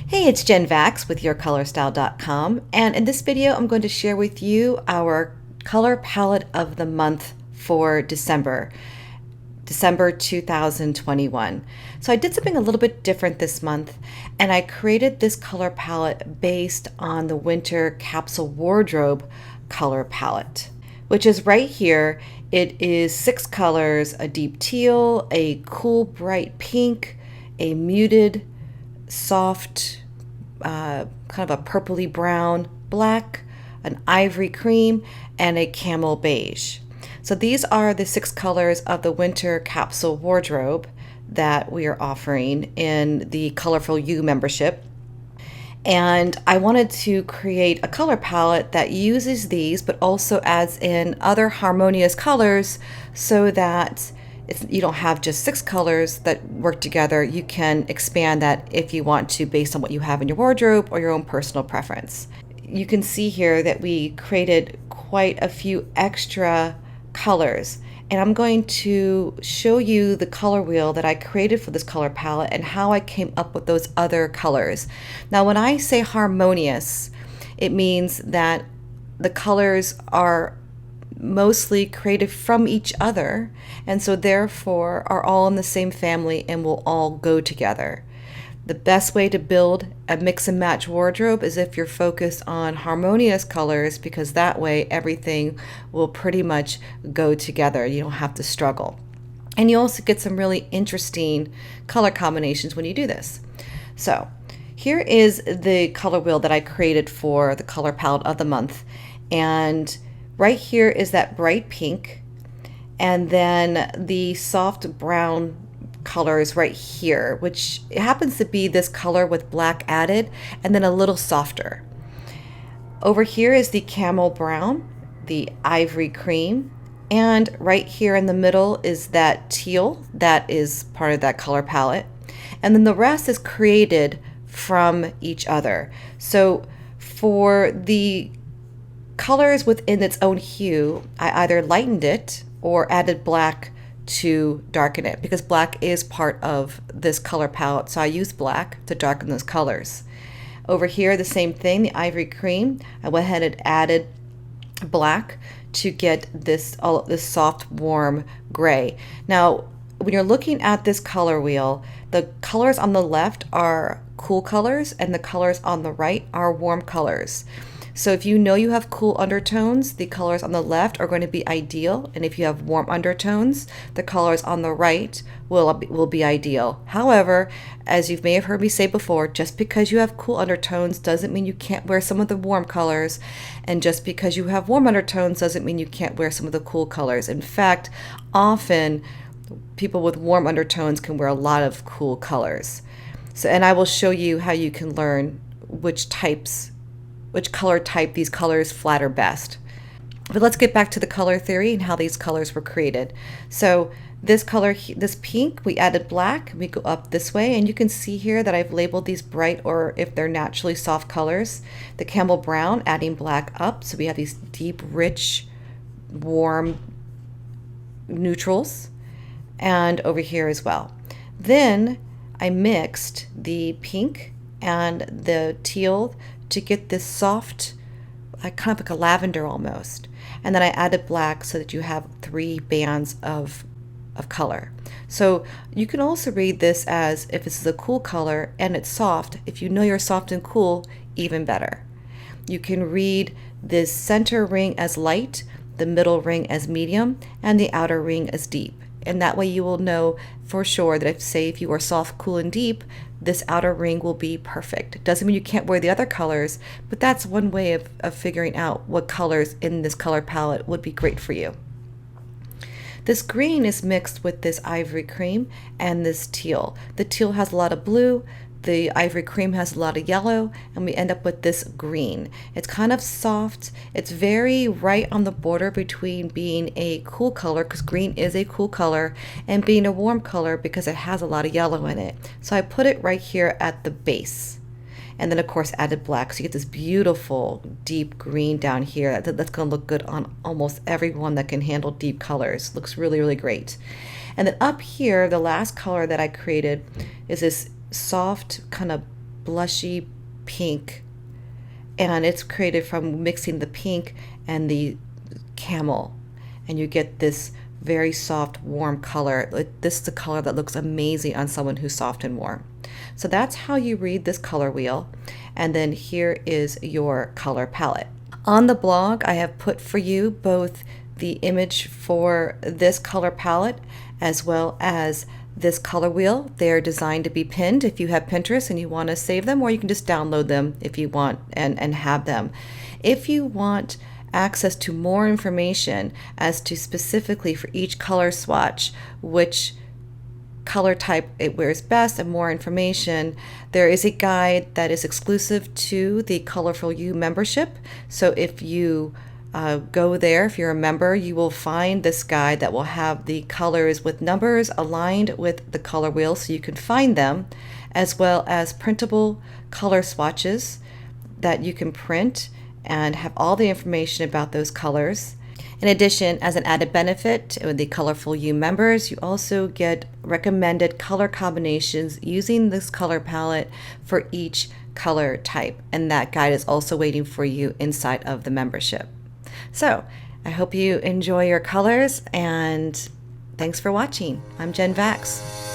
Hey, it's Jen Vax with YourColorStyle.com, and in this video I'm going to share with you our color palette of the month for December 2021. So I did something a little bit different this month, and I created this color palette based on the winter capsule wardrobe color palette, which is right here. It is 6 colors: a deep teal, a cool bright pink, a muted soft kind of a purpley brown black, an ivory cream, and a camel beige. So these are the 6 colors of the winter capsule wardrobe that we are offering in the Colorful You membership. And I wanted to create a color palette that uses these but also adds in other harmonious colors so that you don't have just 6 colors that work together. You can expand that if you want to based on what you have in your wardrobe or your own personal preference. You can see here that we created quite a few extra colors, and I'm going to show you the color wheel that I created for this color palette and how I came up with those other colors. Now, when I say harmonious, it means that the colors are mostly created from each other, and so therefore are all in the same family and will all go together. The best way to build a mix and match wardrobe is if you're focused on harmonious colors, because that way everything will pretty much go together. You don't have to struggle. And you also get some really interesting color combinations when you do this. So here is the color wheel that I created for the color palette of the month. And right here is that bright pink, and then the soft brown colors right here, which happens to be this color with black added and then a little softer. Over here is the camel brown, the ivory cream, and right here in the middle is that teal that is part of that color palette. And then the rest is created from each other. So for the colors within its own hue, I either lightened it or added black to darken it, because black is part of this color palette, so I used black to darken those colors. Over here, the same thing, the ivory cream, I went ahead and added black to get this soft warm gray. Now when you're looking at this color wheel, the colors on the left are cool colors and the colors on the right are warm colors. So if you know you have cool undertones, the colors on the left are going to be ideal. And if you have warm undertones, the colors on the right will be ideal. However, as you may have heard me say before, just because you have cool undertones doesn't mean you can't wear some of the warm colors. And just because you have warm undertones doesn't mean you can't wear some of the cool colors. In fact, often people with warm undertones can wear a lot of cool colors. So, and I will show you how you can learn which color type these colors flatter best. But let's get back to the color theory and how these colors were created. So this color, this pink, we added black. We go up this way, and you can see here that I've labeled these bright, or if they're naturally soft colors. The camel brown, adding black up, so we have these deep, rich, warm neutrals, and over here as well. Then I mixed the pink and the teal to get this soft, kind of like a lavender almost. And then I added black so that you have 3 bands of color. So you can also read this as, if this is a cool color and it's soft, if you know you're soft and cool, even better. You can read this center ring as light, the middle ring as medium, and the outer ring as deep. And that way you will know for sure that if you are soft, cool, and deep, this outer ring will be perfect. It doesn't mean you can't wear the other colors, but that's one way of figuring out what colors in this color palette would be great for you. This green is mixed with this ivory cream and this teal. The teal has a lot of blue, the ivory cream has a lot of yellow, and we end up with this green. It's kind of soft. It's very right on the border between being a cool color, because green is a cool color, and being a warm color because it has a lot of yellow in it. So I put it right here at the base. And then of course added black, so you get this beautiful deep green down here. That's going to look good on almost everyone that can handle deep colors. Looks really, really great. And then up here, the last color that I created is this soft kind of blushy pink, and it's created from mixing the pink and the camel, and you get this very soft, warm color. This is the color that looks amazing on someone who's soft and warm. So that's how you read this color wheel. And then here is your color palette. On the blog, I have put for you both the image for this color palette as well as this color wheel. They're designed to be pinned if you have Pinterest and you want to save them, or you can just download them if you want and have them. If you want access to more information as to specifically for each color swatch, which color type it wears best, and more information, there is a guide that is exclusive to the Colorful You membership. So if you go there, if you're a member, you will find this guide that will have the colors with numbers aligned with the color wheel so you can find them, as well as printable color swatches that you can print and have all the information about those colors. In addition, as an added benefit with the Colorful You members, you also get recommended color combinations using this color palette for each color type, and that guide is also waiting for you inside of the membership. So I hope you enjoy your colors, and thanks for watching. I'm Jen Vax.